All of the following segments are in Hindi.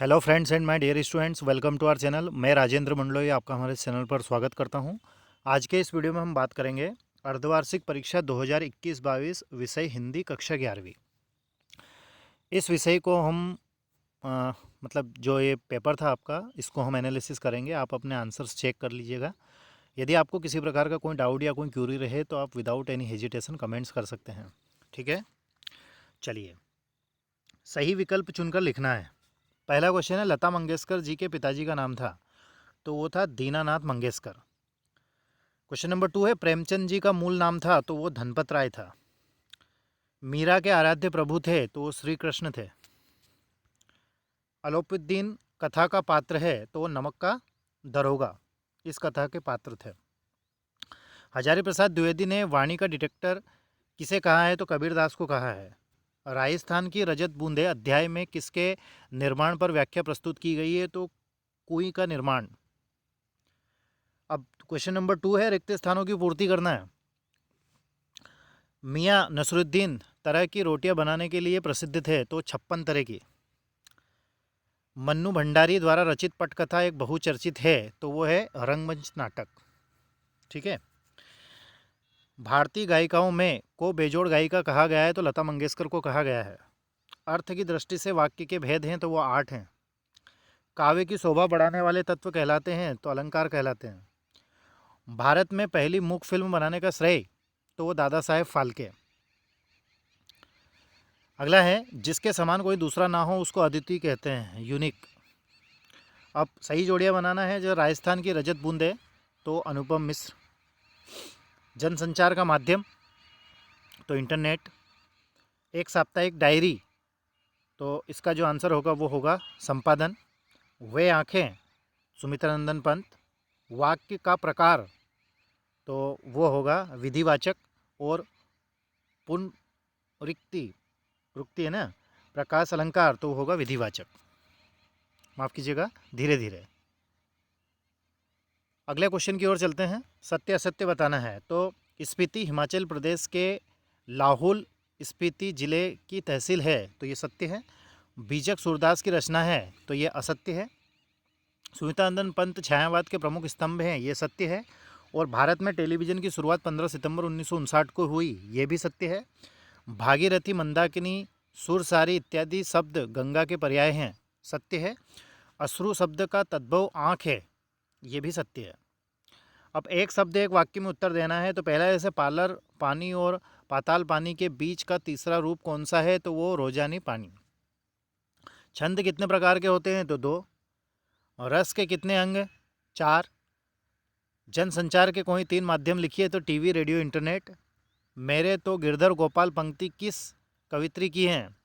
Hello friends and my dear students, welcome to our channel. मैं राजेंद्र मंडलोई आपका हमारे चैनल पर स्वागत करता हूं। आज के इस वीडियो में हम बात करेंगे अर्धवार्षिक परीक्षा 2021-22 विषय हिंदी कक्षा 11वीं। इस विषय को हम मतलब जो ये पेपर था आपका, इसको हम एनालिसिस करेंगे। आप अपने आंसर्स चेक कर लीजिएगा। यदि आपको किसी प्रकार का कोई डाउट या कोई क्यूरी रहे तो आप विदाउट एनी हेजिटेशन कमेंट्स कर सकते हैं। ठीक है, चलिए सही विकल्प चुनकर लिखना है। पहला क्वेश्चन है, लता मंगेशकर जी के पिताजी का नाम था, तो वो था दीनानाथ मंगेशकर। क्वेश्चन नंबर 2 है, प्रेमचंद जी का मूल नाम था, तो वो धनपत राय था। मीरा के आराध्य प्रभु थे, तो वो श्री कृष्ण थे। अलोपुद्दीन कथा का पात्र है, तो वो नमक का दरोगा इस कथा के पात्र थे। हजारी प्रसाद द्विवेदी ने वाणी का डिटेक्टर किसे कहा है, तो कबीरदास को कहा है। राजस्थान की रजत बूंदे अध्याय में किसके निर्माण पर व्याख्या प्रस्तुत की गई है, तो कुई का निर्माण। अब क्वेश्चन नंबर 2 है, रिक्त स्थानों की पूर्ति करना है। मियाँ नसरुद्दीन तरह की रोटियां बनाने के लिए प्रसिद्ध थे, तो 56 तरह की। मन्नू भंडारी द्वारा रचित पटकथा एक बहुचर्चित है, तो वो है रंगमंच नाटक। ठीक है, भारतीय गायिकाओं में को बेजोड़ गायिका कहा गया है, तो लता मंगेशकर को कहा गया है। अर्थ की दृष्टि से वाक्य के भेद हैं, तो वो 8 हैं। काव्य की शोभा बढ़ाने वाले तत्व कहलाते हैं, तो अलंकार कहलाते हैं। भारत में पहली मूक फिल्म बनाने का श्रेय, तो वो दादा साहेब फाल्के। अगला है, जिसके समान कोई दूसरा ना हो उसको अद्वितीय कहते हैं, यूनिक। अब सही जोड़ियाँ बनाना है। जो राजस्थान की रजत बूंदे, तो अनुपम मिश्र। जनसंचार का माध्यम, तो इंटरनेट। एक साप्ताहिक डायरी, तो इसका जो आंसर होगा वो होगा संपादन। वे आँखें, सुमित्रानंदन पंत। वाक्य का प्रकार, तो वो होगा विधिवाचक। और पुनरुक्ति, रुकती है ना, प्रकाश अलंकार, तो होगा विधिवाचक। माफ़ कीजिएगा, धीरे धीरे। अगले क्वेश्चन की ओर चलते हैं। सत्य असत्य बताना है। तो स्पीति हिमाचल प्रदेश के लाहौल स्पीति जिले की तहसील है, तो ये सत्य है। बीजक सूरदास की रचना है, तो ये असत्य है। सुमित्रानंदन पंत छायावाद के प्रमुख स्तंभ हैं, ये सत्य है। और भारत में टेलीविज़न की शुरुआत 15 सितंबर 1959 को हुई, ये भी सत्य है। भागीरथी, मंदाकिनी, सुरसारी इत्यादि शब्द गंगा के पर्याय हैं, सत्य है। अश्रु शब्द का तद्भव आँख है, ये भी सत्य है। अब एक शब्द एक वाक्य में उत्तर देना है। तो पहला जैसे पार्लर पानी और पाताल पानी के बीच का तीसरा रूप कौन सा है, तो वो रोजानी पानी। छंद कितने प्रकार के होते हैं, तो 2। रस के कितने अंग, 4। जनसंचार के कोई 3 माध्यम लिखिए, तो टीवी, रेडियो, इंटरनेट। मेरे तो गिरधर गोपाल पंक्ति किस कवित्री की हैं,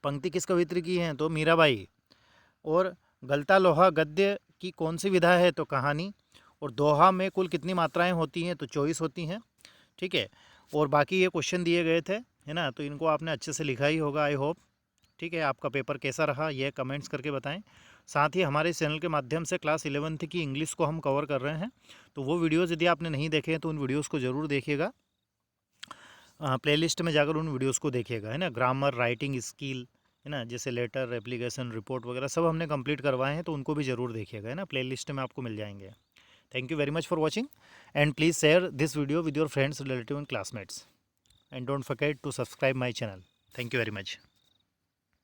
पंक्ति किस कवित्री की हैं, तो मीराबाई। और गलता लोहा गद्य की कौन सी विधा है, तो कहानी। और दोहा में कुल कितनी मात्राएं होती हैं, तो 24 होती हैं। ठीक है, और बाकी ये क्वेश्चन दिए गए थे, है ना, तो इनको आपने अच्छे से लिखा ही होगा, आई होप। ठीक है, आपका पेपर कैसा रहा ये कमेंट्स करके बताएं। साथ ही हमारे चैनल के माध्यम से क्लास 11th की इंग्लिश को हम कवर कर रहे हैं, तो वो वीडियोज़ यदि आपने नहीं देखे हैं तो उन वीडियोज़ को ज़रूर देखिएगा। प्लेलिस्ट में जाकर उन वीडियोज़ को देखिएगा, है ना। ग्रामर, राइटिंग स्किल, है ना, जैसे लेटर, एप्लीकेशन, रिपोर्ट वगैरह सब हमने कंप्लीट करवाए हैं, तो उनको भी ज़रूर देखिएगा, है ना। प्लेलिस्ट में आपको मिल जाएंगे। Thank you very much for watching and please share this video with your friends, relative and classmates and don't forget to subscribe my channel. Thank you very much.